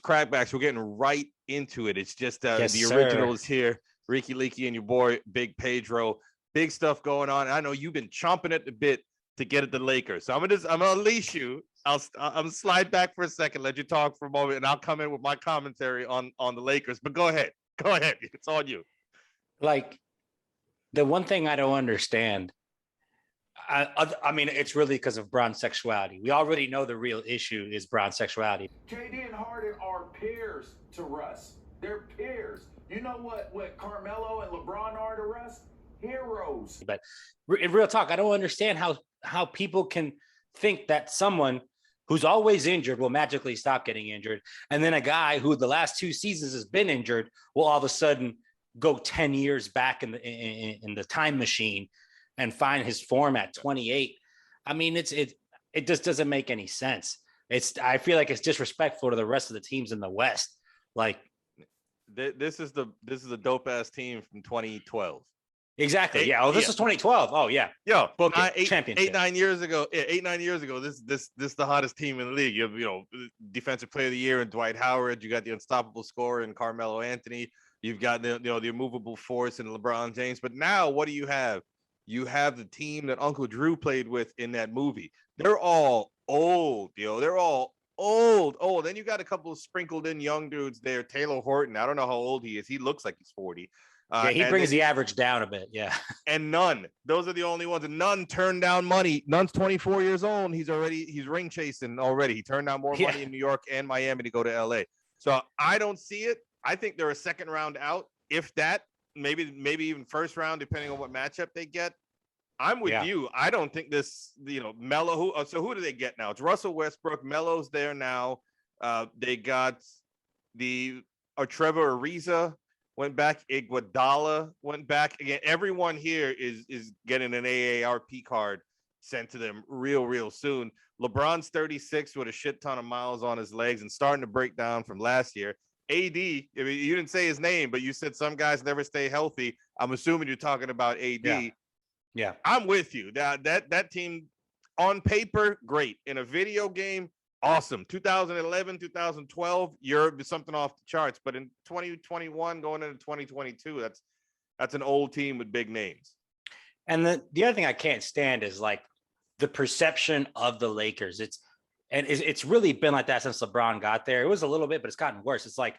Crackbacks. We're getting right into it. It's just Yes, the sir. original is here. Ricky Leaky and your boy, Big Pedro. Big stuff going on. I know you've been chomping at the bit to get at the Lakers. So I'm gonna unleash you. I'm slide back for a second, let you talk for a moment, and I'll come in with my commentary on the Lakers. But go ahead. Go ahead. It's on you. Like, the one thing I don't understand, I mean, it's really because of Bron's sexuality. We already know the real issue is Bron's sexuality. KD and Harden are peers to Russ. They're peers. You know what Carmelo and LeBron are to Russ? Heroes. But in real talk, I don't understand how people can think that someone who's always injured will magically stop getting injured, and then a guy who the last 2 seasons has been injured will all of a sudden go 10 years back in the time machine and find his form at 28. I mean, it just doesn't make any sense. I feel like it's disrespectful to the rest of the teams in the West. Like, this is a dope ass team from 2012. Exactly. This is 2012. Oh yeah. Yo, championship. 8-9 years ago. Yeah, 8-9 years ago. This the hottest team in the league. You have, defensive player of the year in Dwight Howard. You got the unstoppable scorer in Carmelo Anthony. You've got the immovable force in LeBron James. But now what do you have? You have the team that Uncle Drew played with in that movie. They're all old, They're all old. Then you got a couple of sprinkled in young dudes there. Taylor Horton. I don't know how old he is. He looks like he's 40. He brings the average down a bit. Yeah. And Nunn. Those are the only ones. And Nunn turned down money. Nunn's 24 years old. He's ring chasing already. He turned down more money in New York and Miami to go to LA. So I don't see it. I think they're a second round out. If that, maybe even first round, depending on what matchup they get. I'm with you. I don't think this, Melo. Who do they get now? It's Russell Westbrook. Melo's there now. They got Trevor Ariza. Went back. Iguodala went back again. Everyone here is getting an AARP card sent to them real soon. LeBron's 36 with a shit ton of miles on his legs and starting to break down from last year. AD, I mean, you didn't say his name, but you said some guys never stay healthy. I'm assuming you're talking about AD. Yeah. I'm with you. That team on paper, great. In a video game, awesome. 2011, 2012, you're something off the charts. But in 2021, going into 2022, that's an old team with big names. And the other thing I can't stand is like the perception of the Lakers. It's really been like that since LeBron got there. It was a little bit, but it's gotten worse. It's like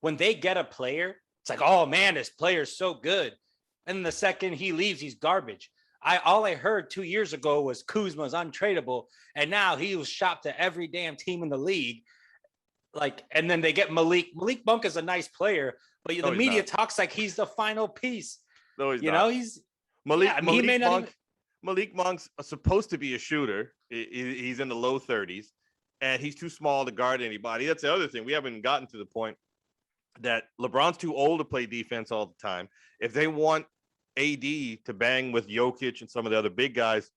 when they get a player, it's like, oh man, this player's so good. And the second he leaves, he's garbage. All I heard 2 years ago was Kuzma's untradeable, and now he was shopped to every damn team in the league. Like, and then they get Malik. Malik Monk is a nice player, but the media talks like he's the final piece. No, he's not. He's Malik Monk's supposed to be a shooter. He's in the low 30s, and he's too small to guard anybody. That's the other thing. We haven't gotten to the point that LeBron's too old to play defense all the time. If they want AD to bang with Jokic and some of the other big guys,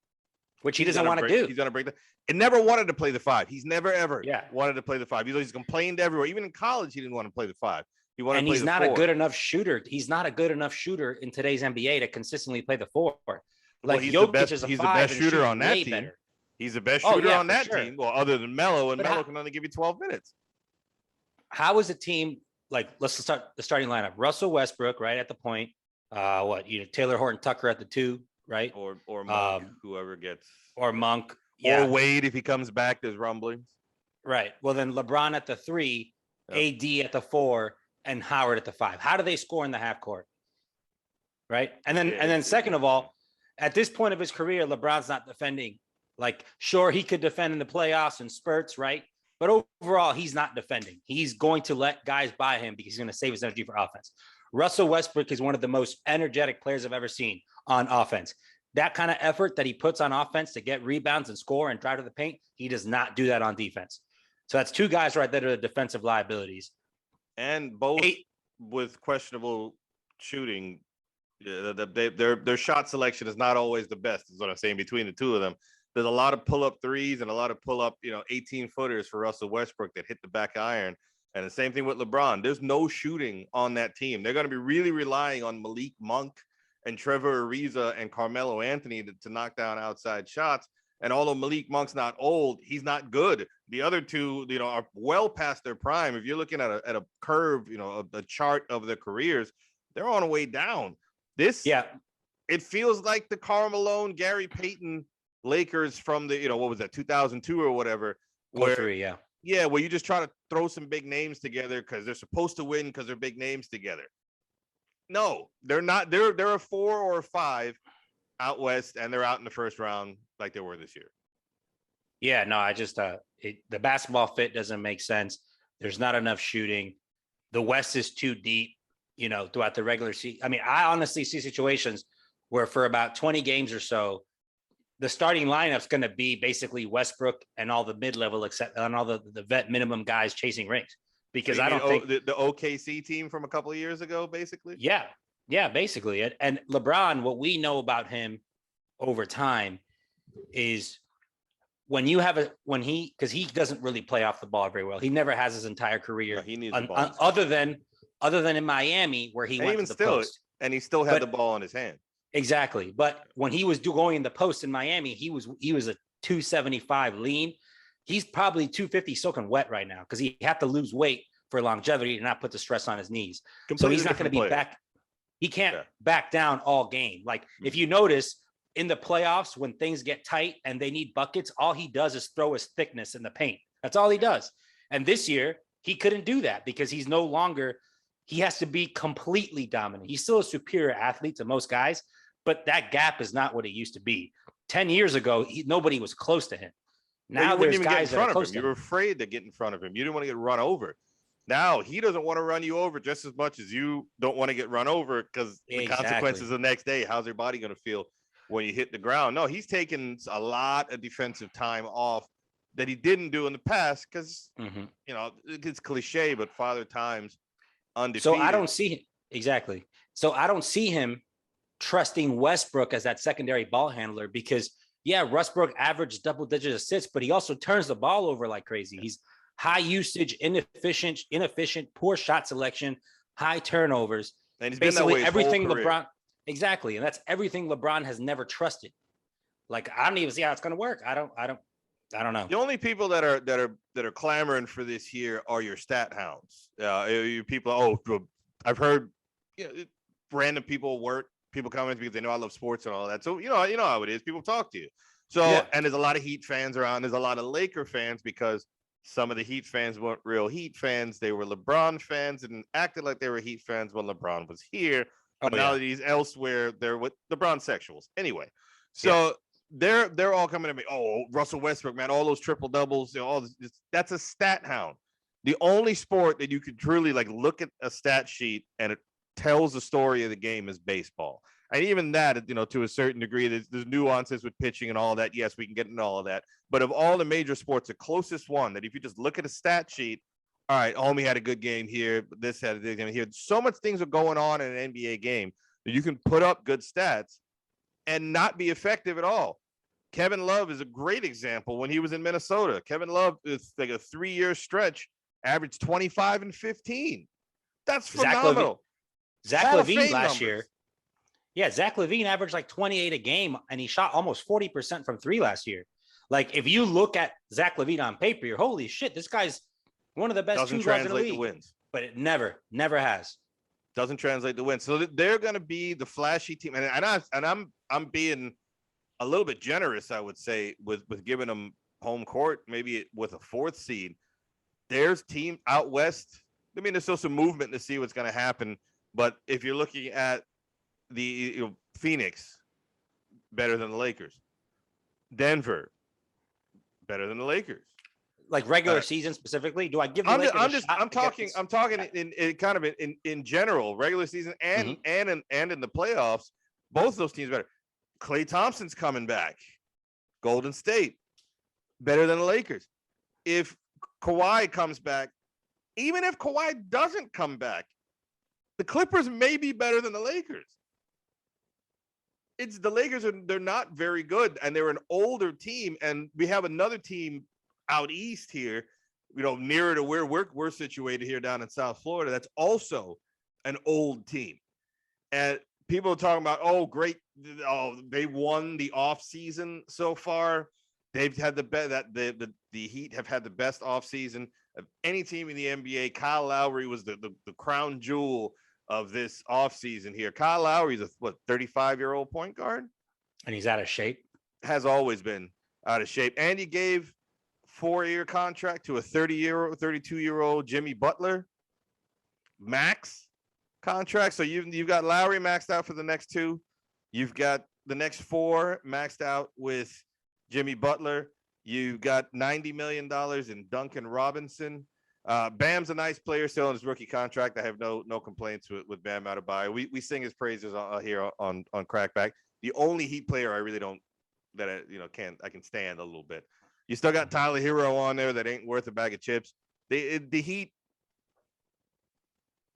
which he doesn't want to do. He's going to break that. And never wanted to play the 5. He's never, ever wanted to play the 5. He's complained everywhere. Even in college, he didn't want to play the 5. He wanted to play the 4. And he's not a good enough shooter. He's not a good enough shooter in today's NBA to consistently play the 4. Like, he's Jokic is a 5. He's the best shooter on that team. Better. He's the best shooter on that sure. team. Well, other than Melo, and Melo can only give you 12 minutes. How is a team like, let's start the starting lineup? Russell Westbrook, right at the point. Taylor Horton Tucker at the 2, right? Or Monk, whoever gets. Or Monk. Or Wade if he comes back. There's rumblings. Right. Well, then LeBron at the 3, AD at the 4, and Howard at the 5. How do they score in the half court? Right. And then second of all, at this point of his career, LeBron's not defending. Like, sure, he could defend in the playoffs and spurts, right? But overall, he's not defending. He's going to let guys by him because he's going to save his energy for offense. Russell Westbrook is one of the most energetic players I've ever seen on offense. That kind of effort that he puts on offense to get rebounds and score and drive to the paint, he does not do that on defense. So that's 2 guys right there that are defensive liabilities. And both with questionable shooting. Their shot selection is not always the best, is what I'm saying, between the 2 of them. There's a lot of pull-up threes and a lot of pull-up, 18-footers for Russell Westbrook that hit the back iron. And the same thing with LeBron. There's no shooting on that team. They're going to be really relying on Malik Monk and Trevor Ariza and Carmelo Anthony to knock down outside shots. And although Malik Monk's not old, he's not good. The other two, are well past their prime. If you're looking at a curve, a chart of their careers, they're on a way down. It feels like the Karl Malone, Gary Payton Lakers from the, what was that, 2002 or whatever. Where you just try to throw some big names together because they're supposed to win because they're big names together. No, they're not. They're a 4 or a 5 out west, and they're out in the first round like they were this year. Yeah, no, I just the basketball fit doesn't make sense. There's not enough shooting. The West is too deep, throughout the regular season. I mean, I honestly see situations where for about 20 games or so, the starting lineup's going to be basically Westbrook and all the mid-level and all the vet minimum guys chasing rings. Because I don't think the OKC team from a couple of years ago, basically. Yeah, basically. And LeBron, what we know about him over time is because he doesn't really play off the ball very well. He never has his entire career. No, he needs the ball other than in Miami where he went to the post. And he still had the ball in his hand. Exactly. But when he was going in the post in Miami, he was a 275 lean. He's probably 250 soaking wet right now because he had to lose weight for longevity to not put the stress on his knees. So he's not going to be back. He can't back down all game. Like if you notice in the playoffs, when things get tight and they need buckets, all he does is throw his thickness in the paint. That's all he does. And this year he couldn't do that because he has to be completely dominant. He's still a superior athlete to most guys, but that gap is not what it used to be. 10 years ago, nobody was close to him. Now there's guys that are close to him. You were afraid to get in front of him. You didn't want to get run over. Now he doesn't want to run you over just as much as you don't want to get run over because the consequences the next day. How's your body going to feel when you hit the ground? No, he's taken a lot of defensive time off that he didn't do in the past because, it's cliche, but Father Time's undefeated. So I don't see him. Exactly. So I don't see him trusting Westbrook as that secondary ball handler because, Westbrook averaged double-digit assists, but he also turns the ball over like crazy. He's high usage, inefficient, poor shot selection, high turnovers. And he's basically been that way everything LeBron. Career. Exactly. And that's everything LeBron has never trusted. Like, I don't even see how it's going to work. I don't know. The only people that are clamoring for this year are your stat hounds. You people. I've heard random people comment because they know I love sports and all that. So, you know how it is. People talk to you. So, and there's a lot of Heat fans around. There's a lot of Laker fans because some of the Heat fans weren't real Heat fans. They were LeBron fans and acted like they were Heat fans when LeBron was here. But now that he's elsewhere, they're with LeBron sexuals. Anyway, so they're all coming to me. Oh, Russell Westbrook, man, all those triple doubles, that's a stat hound. The only sport that you could truly look at a stat sheet and it tells the story of the game is baseball. And even that, to a certain degree, there's nuances with pitching and all that. Yes, we can get into all of that. But of all the major sports, the closest one that if you just look at a stat sheet, all right, homie had a good game here. This had a good game here. So much things are going on in an NBA game that you can put up good stats and not be effective at all. Kevin Love is a great example when he was in Minnesota. Kevin Love is like a 3-year stretch, averaged 25 and 15. That's phenomenal. Zach LaVine last year. Yeah, Zach LaVine averaged 28 a game, and he shot almost 40% from 3 last year. Like, if you look at Zach LaVine on paper, you're holy shit, this guy's one of the best doesn't two guys in the translate league. to wins. But it never has. Doesn't translate to wins. So they're going to be the flashy team, and I'm being a little bit generous, I would say, with giving them home court, maybe with a 4th seed. There's team out west. I mean, there's still some movement to see what's going to happen. But if you're looking at the Phoenix, better than the Lakers. Denver, better than the Lakers. Like regular season specifically, do I give the Lakers a shot? I'm talking in kind of in general, regular season and in the playoffs. Both those teams better. Klay Thompson's coming back. Golden State, better than the Lakers. If Kawhi comes back, even if Kawhi doesn't come back, the Clippers may be better than the Lakers. It's the Lakers they're not very good, and they're an older team, and we have another team out east here, nearer to where we're situated here down in South Florida. That's also an old team, and people are talking about, great, they won the off season so far. They've had the best that the Heat have had the best offseason of any team in the NBA. Kyle Lowry was the crown jewel of this offseason here. Kyle Lowry's a 35-year-old point guard, and he's out of shape. Has always been out of shape. And he gave 4-year contract to a 32-year-old Jimmy Butler max contract. So you've got Lowry maxed out for the next 2. You've got the next 4 maxed out with Jimmy Butler. You've got $90 million in Duncan Robinson. Bam's a nice player still in his rookie contract. I have no complaints with Bam Adebayo. We sing his praises here on Crackback. The only Heat player I really don't I can stand a little bit. You still got Tyler Hero on there that ain't worth a bag of chips. The Heat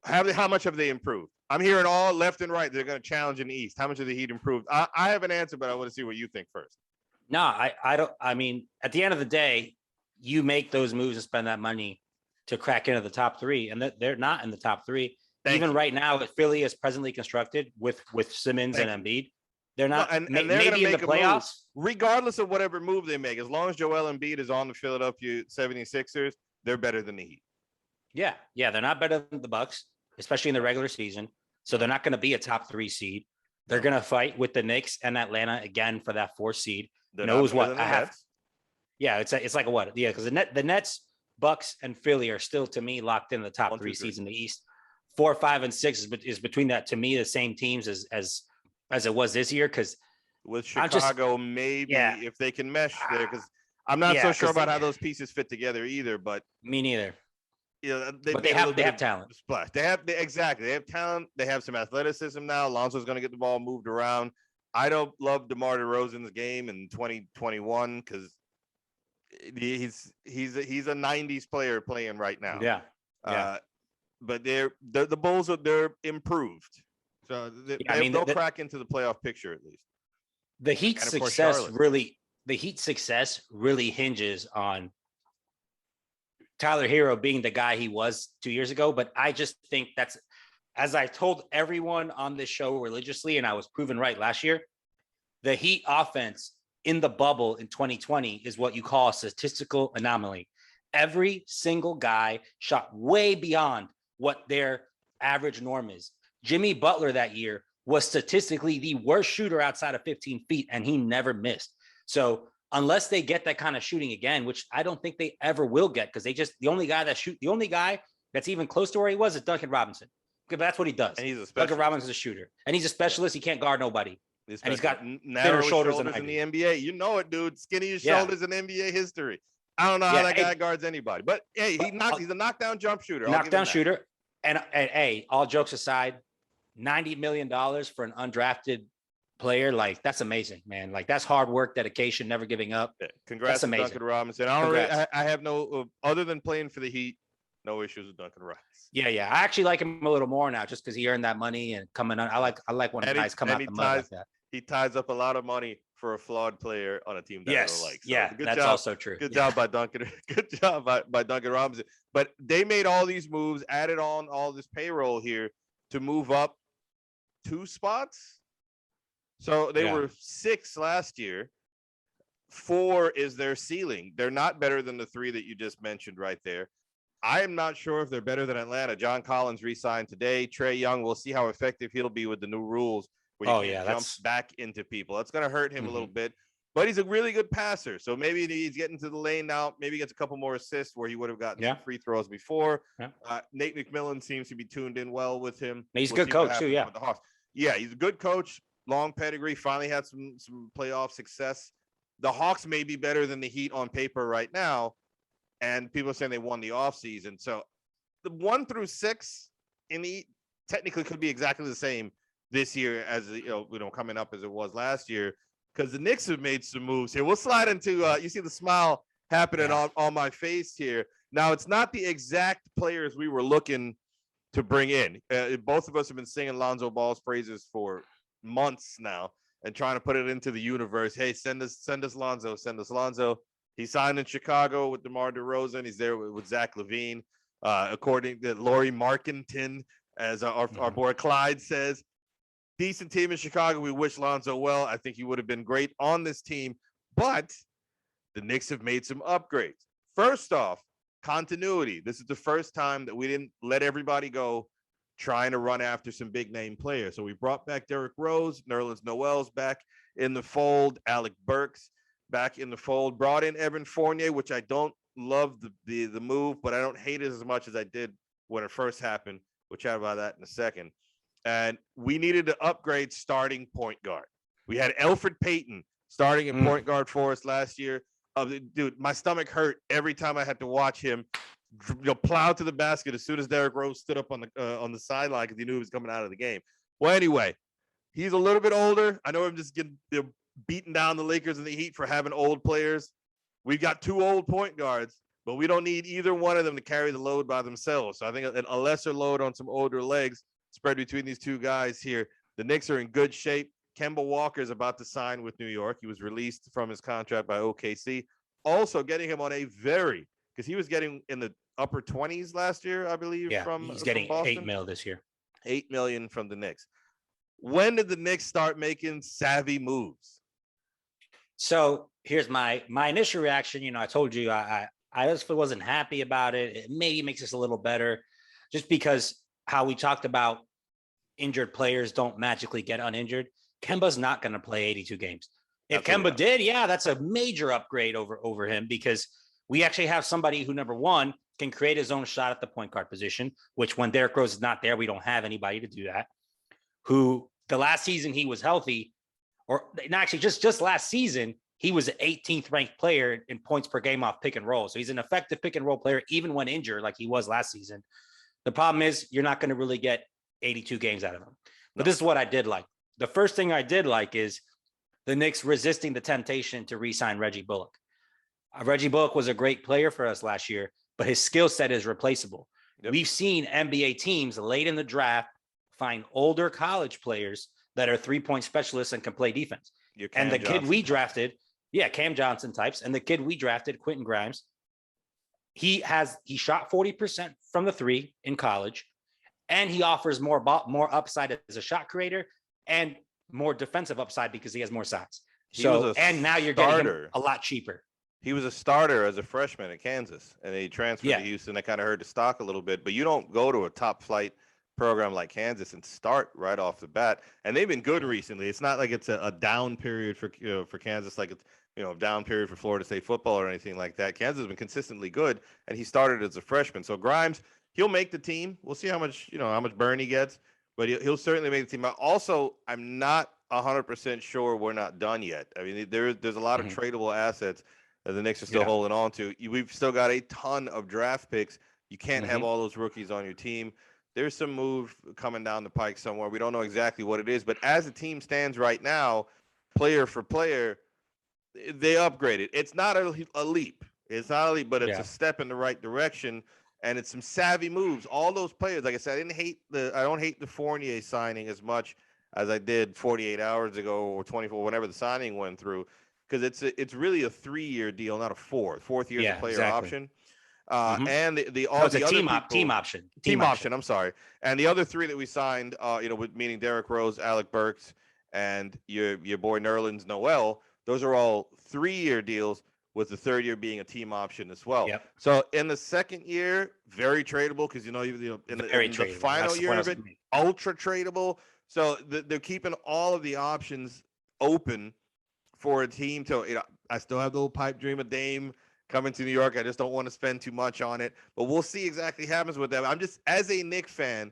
how much have they improved? I'm hearing all left and right. They're going to challenge in the East. How much have the Heat improved? I have an answer, but I want to see what you think first. No, I don't. I mean, at the end of the day, you make those moves and spend that money to crack into the top 3, and they're not in the top 3. Even right now, Philly is presently constructed with Simmons and Embiid. They're not, and they're maybe in the playoffs. Regardless of whatever move they make, as long as Joel Embiid is on the Philadelphia 76ers, they're better than the Heat. Yeah, they're not better than the Bucks, especially in the regular season. So they're not going to be a top 3 seed. They're going to fight with the Knicks and Atlanta again for that 4th seed. Knows what I have. Yeah, it's like a what? Yeah, because the Nets, Bucks, and Philly are still, to me, locked in the top 3 seeds in the East. 4, 5, and 6 is between that, to me, the same teams as it was this year. Because with Chicago, maybe if they can mesh there, because I'm not so sure about how those pieces fit together either. But me neither. They have talent. Splash. They have talent. They have some athleticism now. Lonzo's going to get the ball moved around. I don't love DeMar DeRozan's game in 2021 because he's a 90s player playing right now. Yeah. But the Bulls they're improved. So they'll crack into the playoff picture at least. The Heat's success really hinges on Tyler Hero being the guy he was 2 years ago. But I just think that's, as I told everyone on this show religiously, and I was proven right last year, the Heat offense in the bubble in 2020 is what you call a statistical anomaly. Every single guy shot way beyond what their average norm is. Jimmy Butler that year was statistically the worst shooter outside of 15 feet, and he never missed. So unless they get that kind of shooting again, which I don't think they ever will get, because the only guy that's even close to where he was is Duncan Robinson. But that's what he does. And he's a specialist. Duncan Robinson's a shooter, and he's a specialist. He can't guard nobody. And he's got thinner shoulders in the NBA. You know it, dude. Skinniest shoulders in NBA history. I don't know how that guy guards anybody, but hey, he's a knockdown jump shooter. Knockdown shooter. And hey, all jokes aside, $90 million for an undrafted player, like that's amazing, man. Like that's hard work, dedication, never giving up. Congrats to Duncan Robinson. I have no other than playing for the Heat, no issues with Duncan Robinson. Yeah. I actually like him a little more now, just because he earned that money and coming on. I like when guys come out the mud like that. He ties up a lot of money for a flawed player on a team that I don't like. So that's also true. Good job by Duncan. Good job by Duncan Robinson. But they made all these moves, added on all this payroll here to move up 2 spots. So they were 6 last year. 4 is their ceiling. They're not better than the 3 that you just mentioned right there. I am not sure if they're better than Atlanta. John Collins re-signed today. Trae Young, we'll see how effective he'll be with the new rules. Where you jump back into people. That's going to hurt him a little bit, but he's a really good passer. So maybe he's getting to the lane now. Maybe he gets a couple more assists where he would have gotten some free throws before. Nate McMillan seems to be tuned in well with him. He's a good coach too. Yeah. With the Hawks. Yeah, he's a good coach. Long pedigree. Finally had some playoff success. The Hawks may be better than the Heat on paper right now, and people are saying they won the offseason. So the 1 through 6 in the technically could be exactly the same this year as coming up as it was last year, because the Knicks have made some moves here. We'll slide into you see the smile happening on my face here. Now it's not the exact players we were looking to bring in. Both of us have been singing Lonzo Ball's praises for months now and trying to put it into the universe. Hey, send us Lonzo, send us Lonzo. He signed in Chicago with DeMar DeRozan. He's there with Zach LaVine. According to Lauri Markkanen, as our boy Clyde says, decent team in Chicago. We wish Lonzo well. I think he would have been great on this team. But the Knicks have made some upgrades. First off, continuity. This is the first time that we didn't let everybody go trying to run after some big name players. So we brought back Derrick Rose, Nerlens Noel's back in the fold, Alec Burks back in the fold, brought in Evan Fournier, which I don't love the move, but I don't hate it as much as I did when it first happened. We'll chat about that in a second. And we needed to upgrade starting point guard. We had Elfrid Payton starting at point guard for us last year. Dude, my stomach hurt every time I had to watch him plow to the basket as soon as Derrick Rose stood up on the sideline because he knew he was coming out of the game. Well, anyway, he's a little bit older. I know I'm just getting beating down the Lakers and the Heat for having old players. We've got 2 old point guards, but we don't need either one of them to carry the load by themselves. So I think a lesser load on some older legs spread between these 2 guys here. The Knicks are in good shape. Kemba Walker is about to sign with New York. He was released from his contract by OKC. Also getting him on a because he was getting in the upper 20s last year, I believe. Yeah, he's getting $8 million this year. $8 million from the Knicks. When did the Knicks start making savvy moves? So here's my initial reaction. I told you I just wasn't happy about it. It maybe makes us a little better, just because how we talked about injured players don't magically get uninjured. Kemba's not going to play 82 games. If Absolutely Kemba did, yeah, that's a major upgrade over him, because we actually have somebody who, number one, can create his own shot at the point guard position, which when Derrick Rose is not there, we don't have anybody to do that. Who the last season he was healthy, or actually just last season, he was an 18th ranked player in points per game off pick and roll. So he's an effective pick and roll player, even when injured, like he was last season. The problem is you're not going to really get 82 games out of him. But this is what I did like. The first thing I did like is the Knicks resisting the temptation to re-sign Reggie Bullock. Reggie Bullock was a great player for us last year, but his skill set is replaceable. Yep. We've seen NBA teams late in the draft find older college players that are 3-point specialists and can play defense. And the kid we drafted, Cam Johnson types, and the kid we drafted, Quentin Grimes, he shot 40% from the 3 in college, and he offers more upside as a shot creator and more defensive upside because he has more size. And now you're getting him a lot cheaper. He was a starter as a freshman at Kansas, and he transferred to Houston. That kind of hurt the stock a little bit, but you don't go to a top flight program like Kansas and start right off the bat. And they've been good recently. It's not like it's a down period for Kansas, like it's a down period for Florida State football or anything like that. Kansas has been consistently good, and he started as a freshman. So Grimes, he'll make the team. We'll see how much burn he gets, but he'll certainly make the team. Also, I'm not 100% sure we're not done yet. I mean, there's a lot of tradable assets that the Knicks are still holding on to. We've still got a ton of draft picks. You can't have all those rookies on your team. There's some move coming down the pike somewhere. We don't know exactly what it is, but as the team stands right now, player for player, they upgraded. It's not a leap. It's not a leap, but it's a step in the right direction, and it's some savvy moves. All those players, like I said, I don't hate the Fournier signing as much as I did 48 hours ago or 24, whenever the signing went through, because it's really a 3-year deal, not a 4th. 4th year is a player option. And it's a team option. Team option. I'm sorry. And the other 3 that we signed, meaning Derrick Rose, Alec Burks, and your boy Nerlens Noel, those are all 3-year deals, with the 3rd year being a team option as well. Yep. So in the 2nd year, very tradable, because in the final year of it, ultra tradable. So they're keeping all of the options open for a team to. I still have the little pipe dream of Dame coming to New York. I just don't want to spend too much on it, but we'll see exactly what happens with them. I'm just, as a Knicks fan,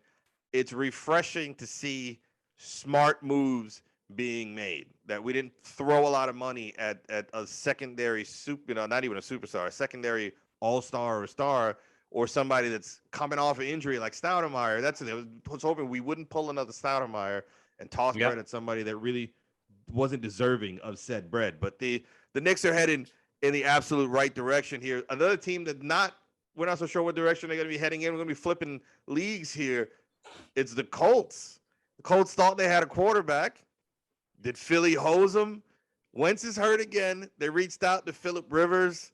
it's refreshing to see smart moves being made, that we didn't throw a lot of money at a secondary not even a superstar, a secondary all-star or star, or somebody that's coming off an injury like Stoudemire. I was hoping we wouldn't pull another Stoudemire and toss bread at somebody that really wasn't deserving of said bread. But the Knicks are heading in the absolute right direction here. Another team that we're not so sure what direction they're going to be heading in. We're going to be flipping leagues here. It's the Colts. The Colts thought they had a quarterback. Did Philly hose them? Wentz is hurt again. They reached out to Phillip Rivers.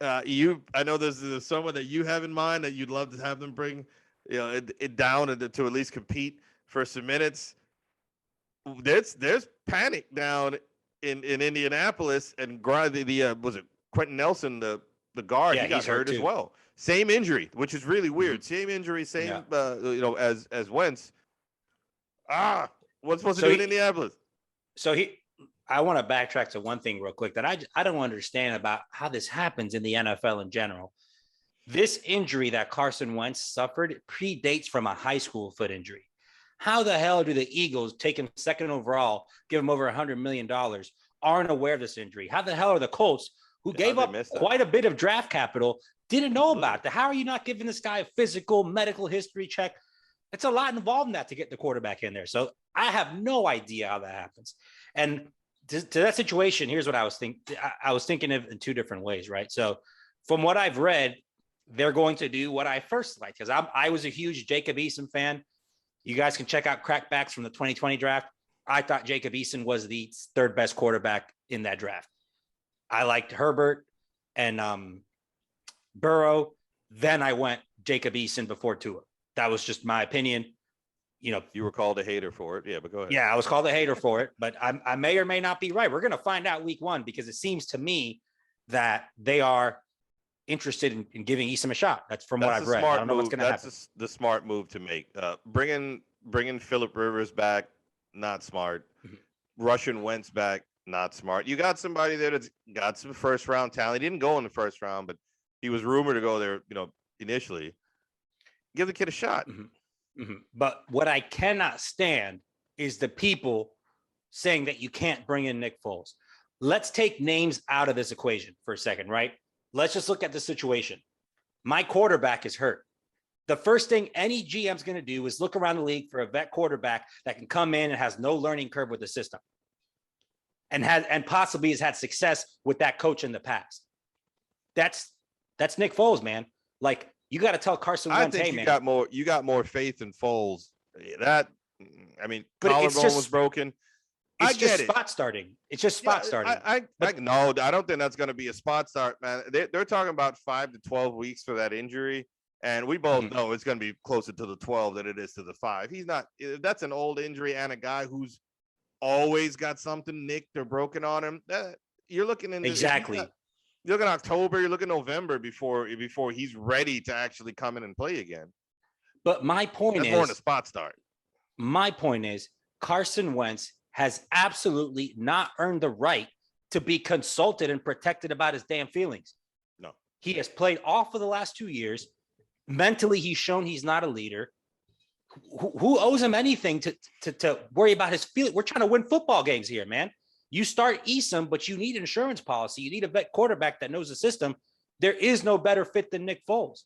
I know there's someone that you have in mind that you'd love to have them bring, it down and to at least compete for some minutes. There's panic down in Indianapolis, and was it Quentin Nelson, the guard, he got he's hurt hurt as too. well. Same injury, which is really weird. Same injury, same as Wentz. What's supposed to do in Indianapolis? I want to backtrack to one thing real quick that I don't understand about how this happens in the NFL in general. This injury that Carson Wentz suffered predates from a high school foot injury. How the hell do the Eagles, take him second overall, give him over $100 million, aren't aware of this injury? How the hell are the Colts, who gave up quite a bit of draft capital, didn't know about it? How are you not giving this guy a physical medical history check? It's a lot involved in that to get the quarterback in there. So I have no idea how that happens. And to that situation, here's what I was thinking. I was thinking of in two different ways, right? So from what I've read, they're going to do what I first liked, because I was a huge Jacob Eason fan. You guys can check out Crackbacks from the 2020 draft. I thought Jacob Eason was the third best quarterback in that draft. I liked Herbert and Burrow. Then I went Jacob Eason before Tua. That was just my opinion. You were called a hater for it. Yeah, but go ahead. Yeah, I was called a hater for it, but I may or may not be right. We're going to find out week one, because it seems to me that they are interested in giving Eason a shot. That's from what I've read. I don't know what's going to happen. That's the smart move to make. Bringing Phillip Rivers back, not smart. Rushing Wentz back, not smart. You got somebody there that's got some first round talent. He didn't go in the first round, but he was rumored to go there, initially. Give the kid a shot. But what I cannot stand is the people saying that you can't bring in Nick Foles. Let's take names out of this equation for a second, right? Let's just look at the situation. My quarterback is hurt. The first thing any GM's going to do is look around the league for a vet quarterback that can come in and has no learning curve with the system, and possibly has had success with that coach in the past. That's Nick Foles, man. Like, you got to tell Carson Wentz, hey, man. You got more faith in Foles. Collarbone was broken. It's just spot starting. It's just spot starting. No, I don't think that's going to be a spot start, man. They're talking about 5 to 12 weeks for that injury, and we both know it's going to be closer to the 12 than it is to the 5. He's not. That's an old injury and a guy who's always got something nicked or broken on him. You're looking in exactly. You're looking October. You're looking November before he's ready to actually come in and play again. But my point that's is more than a spot start. My point is Carson Wentz has absolutely not earned the right to be consulted and protected about his damn feelings. No. He has played off for the last 2 years. Mentally, he's shown he's not a leader. Who owes him anything to worry about his feelings? We're trying to win football games here, man. You start Eason, but you need insurance policy. You need a vet quarterback that knows the system. There is no better fit than Nick Foles.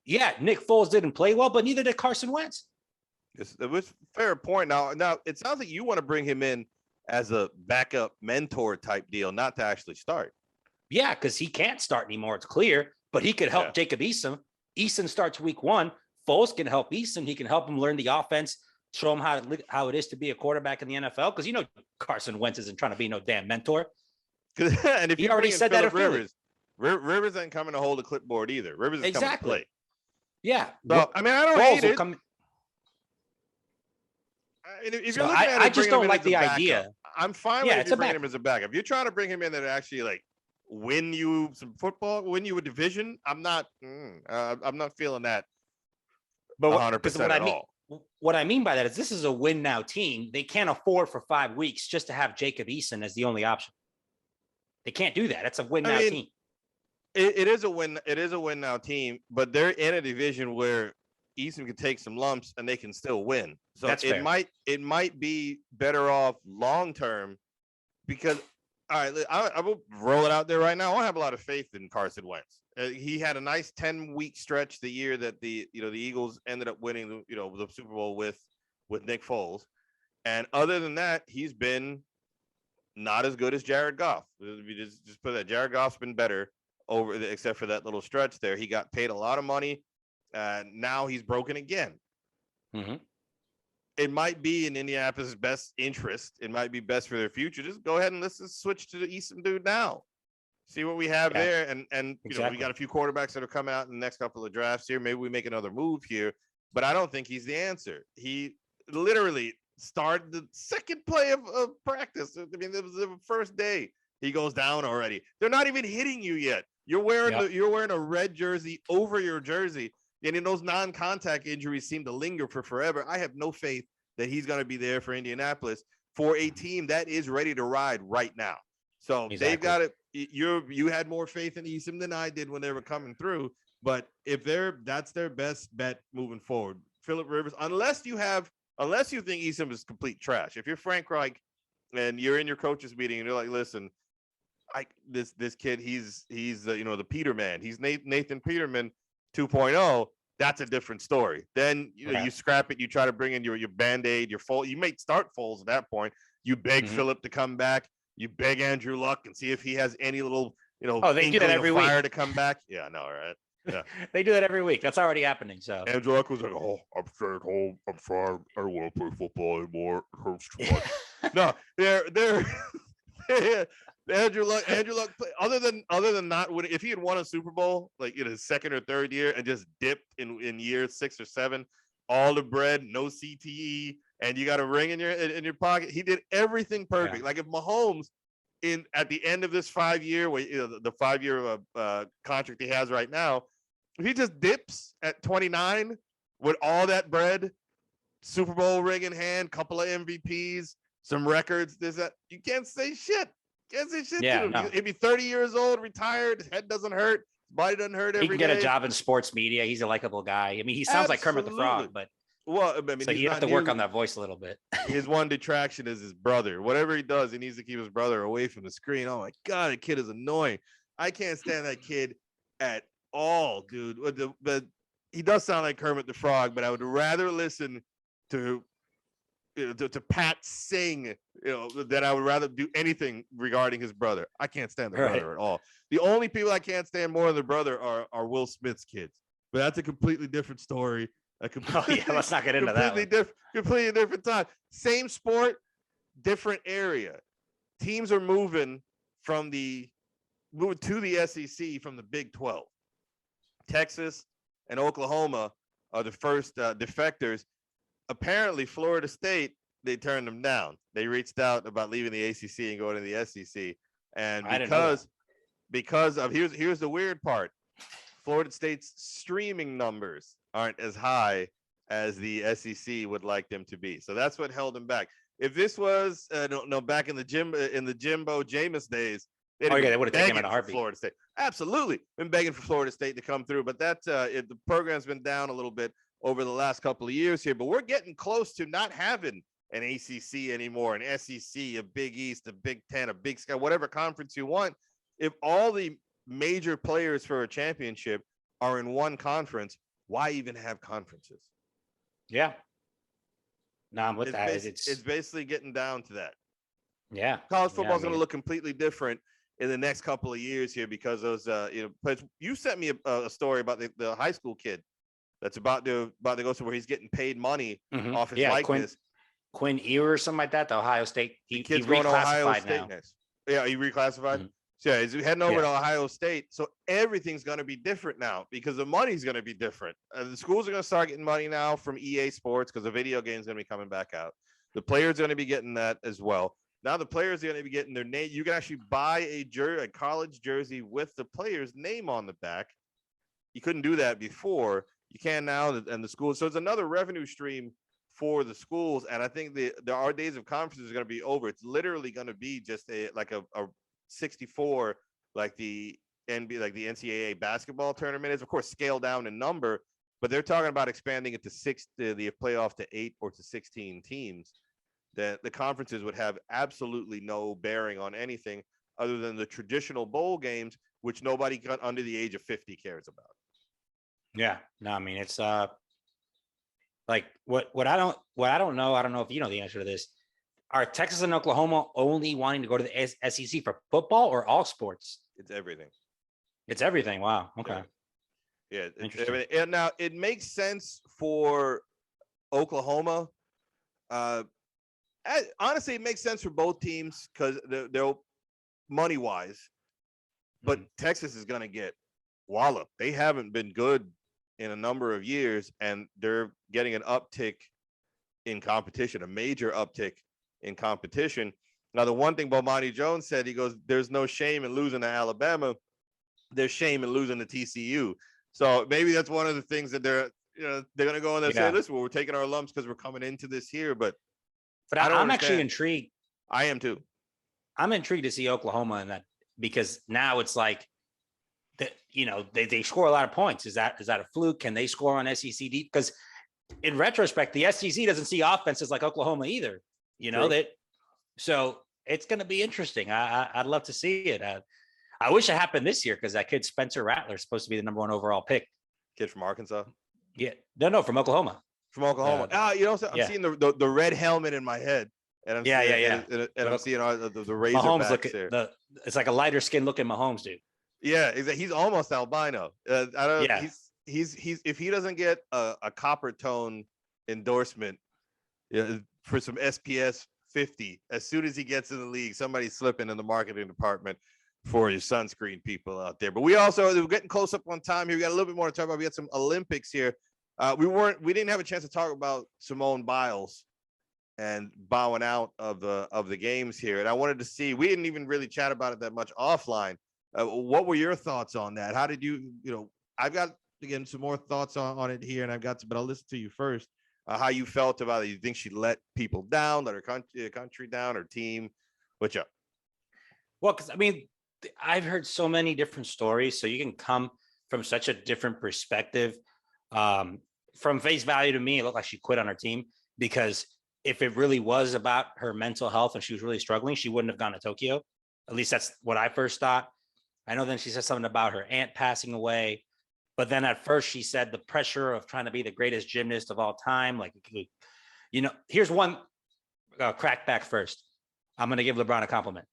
Yeah, Nick Foles didn't play well, but neither did Carson Wentz. It was a fair point. Now, it sounds like you want to bring him in as a backup mentor type deal, not to actually start. Yeah, because he can't start anymore. It's clear, but he could help Jacob Eason. Eason starts week 1. Foles can help Eason. He can help him learn the offense, show him how it is to be a quarterback in the NFL. Because, Carson Wentz isn't trying to be no damn mentor. And if he already said that, Rivers ain't coming to hold a clipboard either. Rivers is coming to play. Yeah. So, I don't hate it. I just don't like the idea. I'm fine with you bringing him as a backup. If you're trying to bring him in that actually win you some football, win you a division, I'm not feeling that. But 100% at all. What I mean by that is this is a win now team. They can't afford for 5 weeks just to have Jacob Eason as the only option. They can't do that. It's a win now team. It is a win. It is a win now team, but they're in a division where Eason can take some lumps and they can still win. So that's fair. It might be better off long term, because all right, I will roll it out there right now. I don't have a lot of faith in Carson Wentz. He had a nice 10-week stretch the year that the Eagles ended up winning the Super Bowl with Nick Foles, and other than that, he's been not as good as Jared Goff. We just put that Jared Goff's been better except for that little stretch there. He got paid a lot of money. Now he's broken again. Mm-hmm. It might be in Indianapolis' best interest. It might be best for their future. Just go ahead and let's just switch to the Eason dude now. See what we have there. And we got a few quarterbacks that are coming out in the next couple of drafts here. Maybe we make another move here. But I don't think he's the answer. He literally started the second play of practice. I mean, it was the first day. he goes down already. They're not even hitting you yet. You're wearing a red jersey over your jersey. And in those non-contact injuries seem to linger for forever. I have no faith that he's going to be there for Indianapolis for a team that is ready to ride right now. So they've got it. You had more faith in Eason than I did when they were coming through. But if that's their best bet moving forward, Phillip Rivers, unless you think Eason is complete trash. If you're Frank Reich and you're in your coaches meeting and you're like, listen, this kid, he's the Peterman. He's Nathan Peterman 2.0. That's a different story. Then you scrap it. You try to bring in your Band-Aid, your Foles. You may start Foles at that point. You beg Phillip to come back. You beg Andrew Luck and see if he has any little they do that every week to come back. Yeah, I know, right? Yeah, they do that every week. That's already happening. So Andrew Luck was like, "Oh, I'm staying home. I'm sorry. I don't want to play football anymore. It hurts too much." No, they're Andrew Luck. Other than not winning, if he had won a Super Bowl like in his second or third year and just dipped in year 6 or 7, all the bread, no CTE, and you got a ring in your pocket. He did everything perfect. Yeah. Like if Mahomes at the end of this 5-year, the 5-year contract he has right now, if he just dips at 29 with all that bread, Super Bowl ring in hand, couple of MVPs, some records, you can't say shit. Can't say shit to him. No. He'd be 30 years old, retired. His head doesn't hurt. His body doesn't hurt every day. He can get a job in sports media. He's a likable guy. I mean, he sounds like Kermit the Frog, but so you have to work on that voice a little bit. His one detraction is his brother. Whatever he does, he needs to keep his brother away from the screen. Oh my God, that kid is annoying. I can't stand that kid at all, dude. But he does sound like Kermit the Frog, but I would rather listen to Pat sing, than I would rather do anything regarding his brother. I can't stand the brother at all. The only people I can't stand more than the brother are Will Smith's kids. But that's a completely different story. Let's not get into that. Completely different time. Same sport, different area. Teams are moving to the SEC from the Big 12. Texas and Oklahoma are the first defectors. Apparently, Florida State, they turned them down. They reached out about leaving the ACC and going to the SEC. And because of here's the weird part. Florida State's streaming numbers aren't as high as the SEC would like them to be. So that's what held them back. If this was back in the Jimbo Jameis days, they would have taken him in a heartbeat. Florida State. Absolutely. Been begging for Florida State to come through, but the program's been down a little bit over the last couple of years here, but we're getting close to not having an ACC anymore, an SEC, a Big East, a Big Ten, a Big Sky, whatever conference you want. If all the major players for a championship are in one conference, why even have conferences? Yeah. No, I'm with that. It's basically getting down to that. Yeah. College football is going to look completely different in the next couple of years here because those, you sent me a story about the high school kid that's about to go somewhere. He's getting paid monny off his likeness. Quinn Ewer or something like that. The Ohio State. He going to Ohio State next. Yeah, he reclassified. Mm-hmm. So yeah, he's heading over to Ohio State. So everything's going to be different now because the money's going to be different. The schools are going to start getting money now from EA Sports because the video game's going to be coming back out. The players are going to be getting that as well. Now the players are going to be getting their name. You can actually buy a college jersey with the player's name on the back. You couldn't do that before. You can now, and the schools. So it's another revenue stream for the schools. And I think our days of conferences are going to be over. It's literally going to be just a 64, like the NBA, like the NCAA basketball tournament is, of course, scaled down in number, but they're talking about expanding it to the playoff to 8 or to 16 teams. That the conferences would have absolutely no bearing on anything other than the traditional bowl games, which nobody under the age of 50 cares about. Yeah, no, I mean, it's like what I don't know. I don't know if you know the answer to this. Are Texas and Oklahoma only wanting to go to the SEC for football or all sports? It's everything. It's everything. Wow. Okay. Yeah. Interesting. And now it makes sense for Oklahoma. Honestly, it makes sense for both teams because they're money wise, but Texas is going to get walloped. They haven't been good in a number of years, and they're getting an uptick in competition, a major uptick in competition. Now, the one thing Bomani Jones said, he goes, "There's no shame in losing to Alabama. There's shame in losing to TCU." So maybe that's one of the things that they're going to go in there and say, "Listen, we're taking our lumps because we're coming into this here." But I'm actually intrigued. I am too. I'm intrigued to see Oklahoma in that, because now it's like that, they score a lot of points. Is that a fluke? Can they score on SEC deep? Because in retrospect, the SEC doesn't see offenses like Oklahoma either. So it's going to be interesting. I'd love to see it. I wish it happened this year, because that kid Spencer Rattler is supposed to be the number 1 overall pick. Kid from Arkansas. Yeah, no, from Oklahoma. From Oklahoma. I'm seeing the red helmet in my head. And I'm I'm seeing all the Razorbacks there. It's like a lighter skin looking Mahomes, dude. Yeah, he's almost albino. I don't. Yeah. He's if he doesn't get a copper tone endorsement for some SPS 50, as soon as he gets in the league, somebody's slipping in the marketing department for your sunscreen people out there. But we're getting close up on time here. We got a little bit more to talk about. We got some Olympics here. We didn't have a chance to talk about Simone Biles and bowing out of the games here. And I wanted to see, we didn't even really chat about it that much offline. What were your thoughts on that? How did I've got, again, some more thoughts on it here, and but I'll listen to you first. How you felt about it. You think she let people down, let her country down, her team? What's up? Well, because I've heard so many different stories, so you can come from such a different perspective. From face value, to me, it looked like she quit on her team, because if it really was about her mental health and she was really struggling, she wouldn't have gone to Tokyo. At least that's what I first thought. I know then she said something about her aunt passing away, but then at first she said the pressure of trying to be the greatest gymnast of all time. Like, here's one crackback first. I'm going to give LeBron a compliment.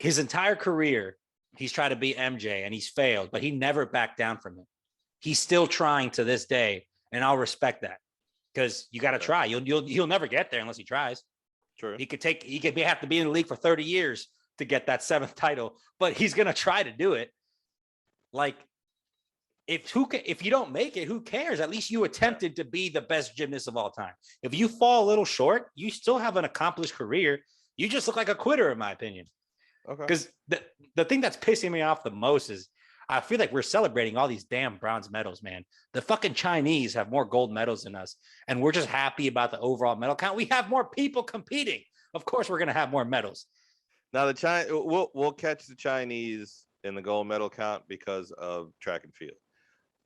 His entire career, he's tried to beat MJ and he's failed, but he never backed down from it. He's still trying to this day, and I'll respect that, because you got to try. He'll never get there unless he tries. True. He could have to be in the league for 30 years to get that 7th title, but he's going to try to do it. Like, if you don't make it, who cares? At least you attempted to be the best gymnast of all time. If you fall a little short, you still have an accomplished career. You just look like a quitter, in my opinion. Okay. Because the thing that's pissing me off the most is I feel like we're celebrating all these damn bronze medals, man. The fucking Chinese have more gold medals than us, and we're just happy about the overall medal count. We have more people competing. Of course, we're going to have more medals. Now, we'll catch the Chinese in the gold medal count because of track and field.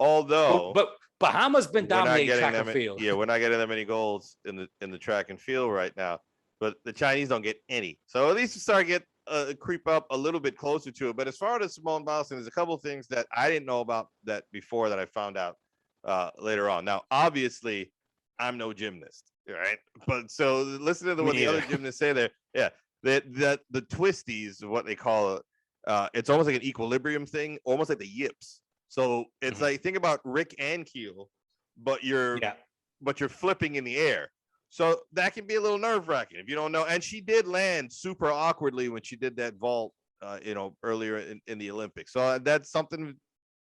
Although, but Bahama's been dominating track and field. Yeah, we're not getting that many golds in the track and field right now. But the Chinese don't get any. So at least we start get creep up a little bit closer to it. But as far as Simone Biles, there's a couple of things that I didn't know about that before that I found out later on. Now, obviously, I'm no gymnast, right? But so listen to what the other gymnasts say there. Yeah, the twisties, what they call it. It's almost like an equilibrium thing, almost like the yips. So it's like, think about Rick Ankiel, but you're flipping in the air. So that can be a little nerve-wracking if you don't know. And she did land super awkwardly when she did that vault, earlier in the Olympics. So that's something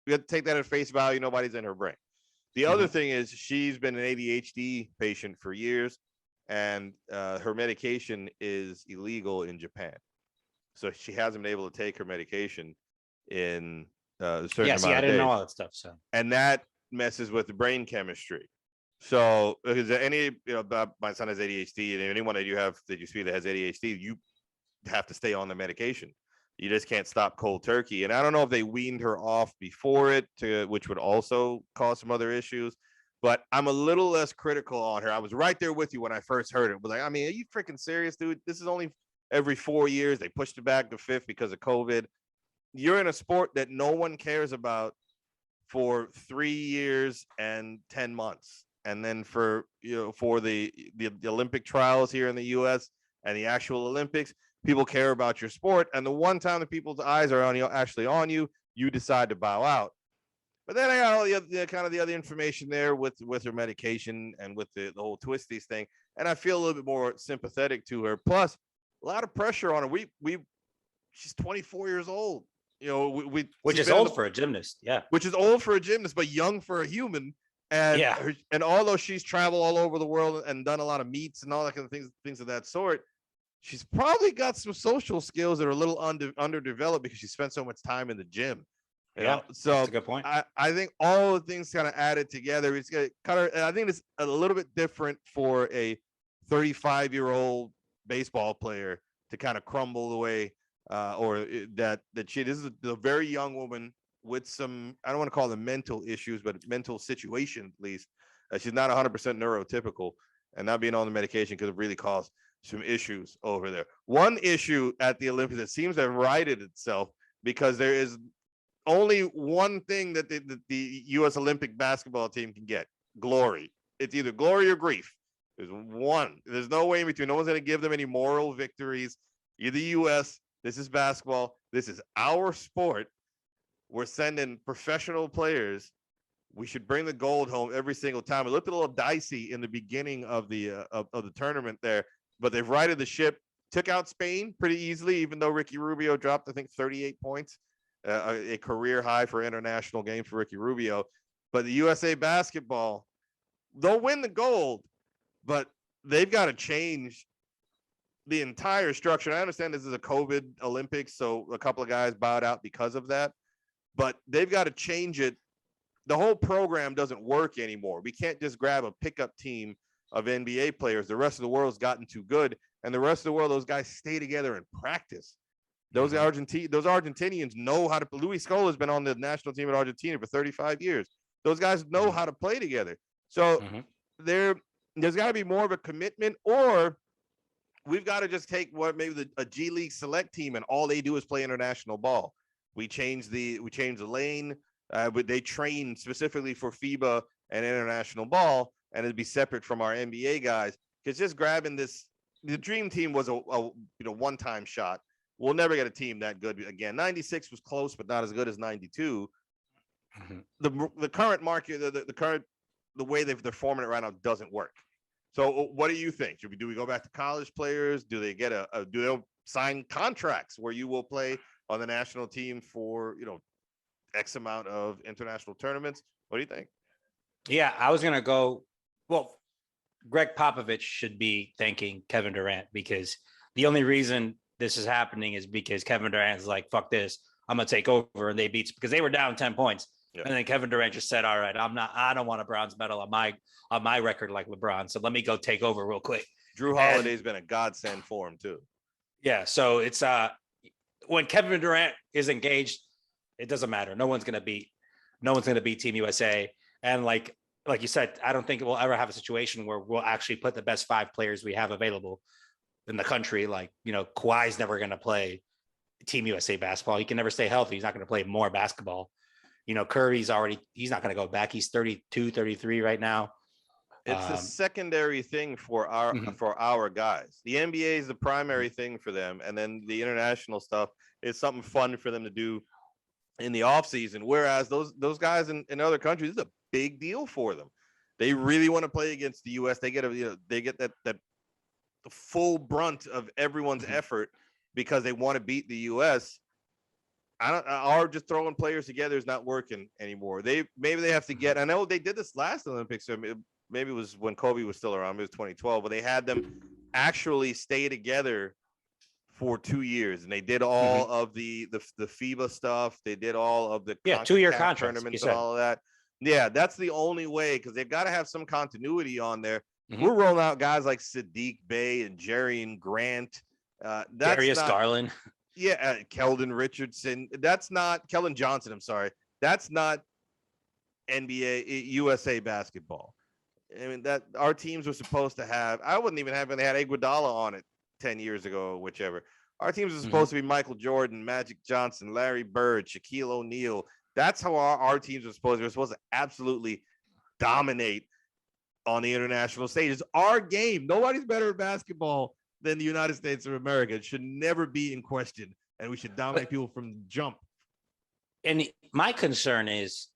we have to take that at face value. Nobody's in her brain. The other thing is she's been an ADHD patient for years, and her medication is illegal in Japan. So she hasn't been able to take her medication in a certain amount of days. I didn't know all that stuff. So, and that messes with the brain chemistry. So, is there any, my son has ADHD, and anyone that you see that has ADHD, you have to stay on the medication. You just can't stop cold turkey. And I don't know if they weaned her off before it, which would also cause some other issues. But I'm a little less critical on her. I was right there with you when I first heard it. But are you freaking serious, dude? This is only every 4 years. They pushed it back to 5th because of COVID. You're in a sport that no one cares about for 3 years and 10 months. And then for the Olympic trials here in the U.S. and the actual Olympics, people care about your sport. And the one time that people's eyes are on you, you decide to bow out. But then I got all the other information there with her medication and with the whole twisties thing. And I feel a little bit more sympathetic to her. Plus, a lot of pressure on her. She's 24 years old. Which is old for a gymnast. Yeah. Which is old for a gymnast, but young for a human. And and although she's traveled all over the world and done a lot of meets and all that kind of things of that sort, she's probably got some social skills that are a little underdeveloped because she spent so much time in the gym. You know? So that's a good point. I think all the things kind of added together. It's gonna kind of, and I think it's a little bit different for a 35-year-old baseball player to kind of crumble the way, that she. This is a very young woman with some, I don't want to call them mental issues, but mental situation at least. She's not 100% neurotypical, and not being on the medication could have really caused some issues over there. One issue at the Olympics that seems to have righted itself because there is only one thing that the U.S. Olympic basketball team can get: glory. It's either glory or grief. There's one. There's no way in between. No one's going to give them any moral victories. You're the U.S. This is basketball. This is our sport. We're sending professional players. We should bring the gold home every single time. It looked a little dicey in the beginning of the tournament there, but they've righted the ship. Took out Spain pretty easily, even though Ricky Rubio dropped, I think, 38 points. A career high for international games for Ricky Rubio. But the USA basketball, they'll win the gold, but they've got to change the entire structure. I understand this is a COVID Olympics, so a couple of guys bowed out because of that, but they've got to change it. The whole program doesn't work anymore. We can't just grab a pickup team of NBA players. The rest of the world's gotten too good, and the rest of the world, those guys stay together and practice. Those Argentinians know how to. Luis Scola has been on the national team in Argentina for 35 years. Those guys know how to play together. So there's got to be more of a commitment, or we've got to just take a G League select team and all they do is play international ball. We change the lane. But they train specifically for FIBA and international ball, and it'd be separate from our NBA guys. Because just grabbing this, the dream team was a one-time shot. We'll never get a team that good again. 96 was close, but not as good as 92. The current market, the way they're forming it right now doesn't work. So what do you think? Do we go back to college players? Do they get do they sign contracts where you will play on the national team for X amount of international tournaments? What do you think? Yeah, I was gonna go. Well, Greg Popovich should be thanking Kevin Durant, because the only reason this is happening is because Kevin Durant is like, "Fuck this, I'm gonna take over," and they beat, because they were down 10 points, and then Kevin Durant just said, "All right, I don't want a bronze medal on my record like LeBron, so let me go take over real quick." Drew Holiday's been a godsend for him too. Yeah, so it's when Kevin Durant is engaged, it doesn't matter. No one's gonna beat Team USA. And like you said, I don't think we'll ever have a situation where we'll actually put the best 5 players we have available in the country. Like, Kawhi's never gonna play Team USA basketball. He can never stay healthy. He's not gonna play more basketball. Curry's he's not gonna go back. He's 32, 33 right now. It's the secondary thing for our guys. The NBA is the primary thing for them, and then the international stuff is something fun for them to do in the off season. Whereas those guys in other countries, it's a big deal for them. They really want to play against the US. They get that the full brunt of everyone's effort because they want to beat the US. Or just throwing players together is not working anymore. Maybe they have to get. I know they did this last Olympics. Maybe it was when Kobe was still around. It was 2012, but they had them actually stay together for 2 years, and they did all of the FIBA stuff. They did all of the 2-year contracts, tournaments and all of that. Yeah, that's the only way, because they've got to have some continuity on there. We're rolling out guys like Sadiq Bey and Jerry Grant. Darius Garland. Yeah, Keldon Richardson. That's not Keldon Johnson. I'm sorry. That's not NBA USA basketball. I mean, that our teams were supposed to have. I wouldn't even have when they had Iguodala on it 10 years ago or whichever. Our teams are supposed to be Michael Jordan, Magic Johnson, Larry Bird, Shaquille O'Neal. That's how our teams are supposed to be. We're supposed to absolutely dominate on the international stage. It's our game. Nobody's better at basketball than the United States of America. It should never be in question, and we should dominate people from the jump. And my concern is,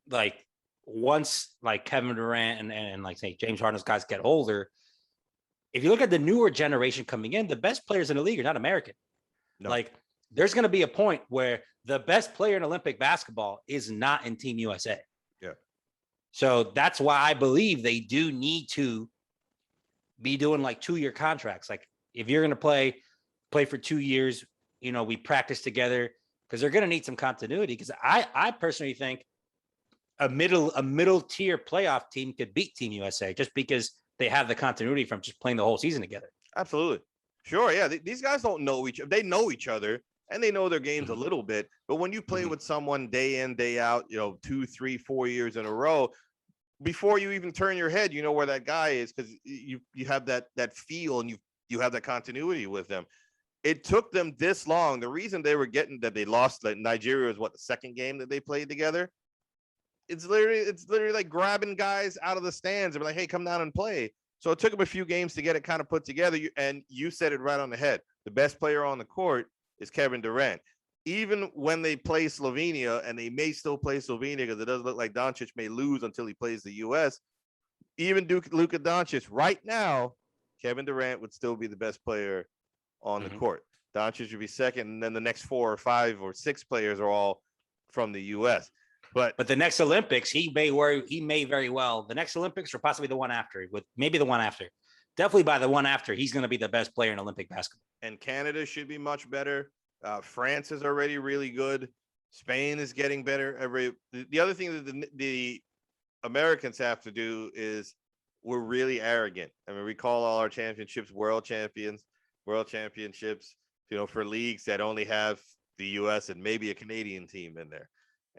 like, once like Kevin Durant and like say James Harden's guys get older, if you look at the newer generation coming in, the best players in the league are not American. No. Like, there's going to be a point where the best player in Olympic basketball is not in Team USA. Yeah. So that's why I believe they do need to be doing like 2-year contracts. Like, If you're going to play for 2 years, we practice together because they're going to need some continuity. Because I personally think a middle tier playoff team could beat Team USA just because they have the continuity from just playing the whole season together. Absolutely. Sure. Yeah. These guys don't know each other. They know each other and they know their games a little bit. But when you play with someone day in, day out, 2, 3, 4 years in a row, before you even turn your head, you know where that guy is because you have that feel and you have that continuity with them. It took them this long. The reason they were getting that they lost, like Nigeria was the second game that they played together. It's literally like grabbing guys out of the stands and be like, hey, come down and play. So it took them a few games to get it kind of put together. And you said it right on the head. The best player on the court is Kevin Durant. Even when they play Slovenia, and they may still play Slovenia because it doesn't look like Doncic may lose until he plays the U.S., even Luka Doncic right now, Kevin Durant would still be the best player on the court. Doncic would be second, and then the next 4 or 5 or 6 players are all from the U.S. But the next Olympics, he may very well, the next Olympics or possibly the one after, maybe the one after. Definitely by the one after, he's going to be the best player in Olympic basketball. And Canada should be much better. France is already really good. Spain is getting better. The other thing that the Americans have to do is we're really arrogant. I mean, we call all our championships world championships, for leagues that only have the U.S. and maybe a Canadian team in there.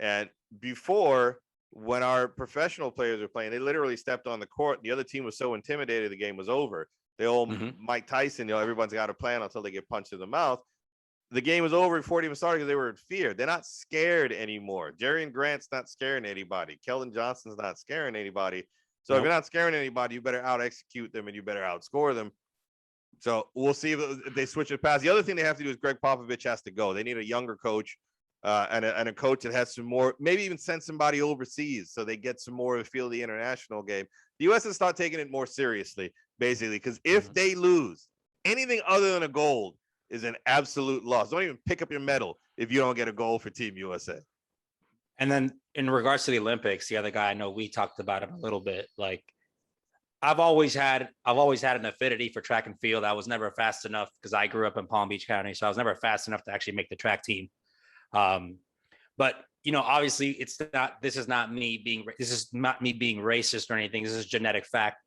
And before, when our professional players were playing, they literally stepped on the court. The other team was so intimidated, the game was over. They all Mike Tyson, everyone's got a plan until they get punched in the mouth. The game was over before it even started because they were in fear. They're not scared anymore. Jerrion Grant's not scaring anybody. Keldon Johnson's not scaring anybody. So if you're not scaring anybody, you better out execute them and you better outscore them. So we'll see if they switch it past. The other thing they have to do is Greg Popovich has to go. They need a younger coach and a coach that has some more, maybe even send somebody overseas so they get some more of a feel of the international game. The U.S. has start taking it more seriously, basically, because if they lose anything other than a gold is an absolute loss. Don't even pick up your medal if you don't get a goal for Team USA. And then in regards to the Olympics, the other guy, I know we talked about him a little bit. Like I've always had an affinity for track and field. I was never fast enough because I grew up in Palm Beach County, so I was never fast enough to actually make the track team. But obviously this is not me being racist or anything. This is genetic fact.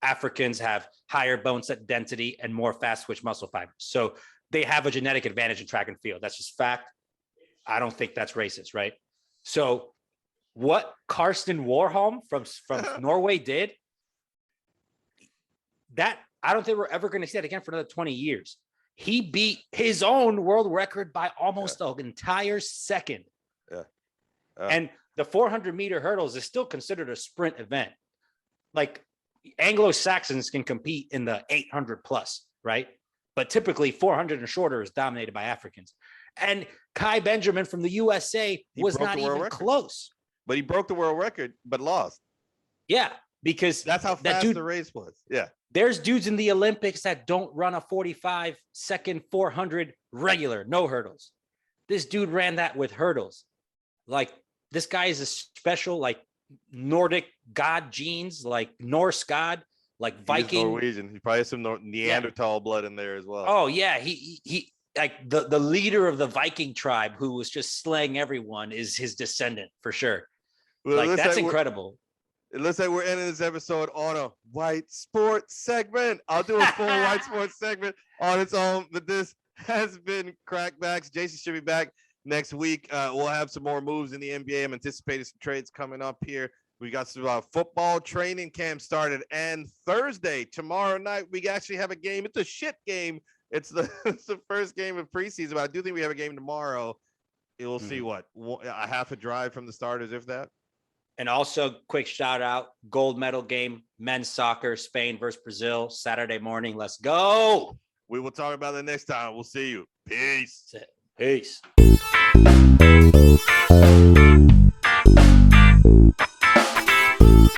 Africans have higher bone set density and more fast twitch muscle fibers. So they have a genetic advantage in track and field. That's just fact. I don't think that's racist, right? So what Carson Warholm from Norway did, that I don't think we're ever going to see that again for another 20 years. He beat his own world record by almost an entire second. And the 400-meter hurdles is still considered a sprint event. Like Anglo-Saxons can compete in the 800 plus, right? But typically 400 and shorter is dominated by Africans. And Kai Benjamin from the USA was not even close. But he broke the world record, but lost. Yeah, because that's how fast the race was. Yeah. There's dudes in the Olympics that don't run a 45-second 400 regular, no hurdles. This dude ran that with hurdles. Like this guy is a special, like Nordic god genes, like Norse god, like Viking. He's Norwegian. He probably has some Neanderthal blood in there as well. Oh yeah, he like the leader of the Viking tribe who was just slaying everyone is his descendant for sure. Well, like that's incredible. It looks like we're ending this episode on a white sports segment. I'll do a full white sports segment on its own, but this has been Crackbacks. Jason should be back next week. We'll have some more moves in the NBA. I'm anticipating some trades coming up here. We got some football training camp started, and Thursday, tomorrow night, we actually have a game. It's a shit game. It's the first game of preseason, but I do think we have a game tomorrow. You'll see a half a drive from the starters, if that. And also, quick shout out, gold medal game, men's soccer, Spain versus Brazil, Saturday morning. Let's go. We will talk about it next time. We'll see you. Peace. Peace.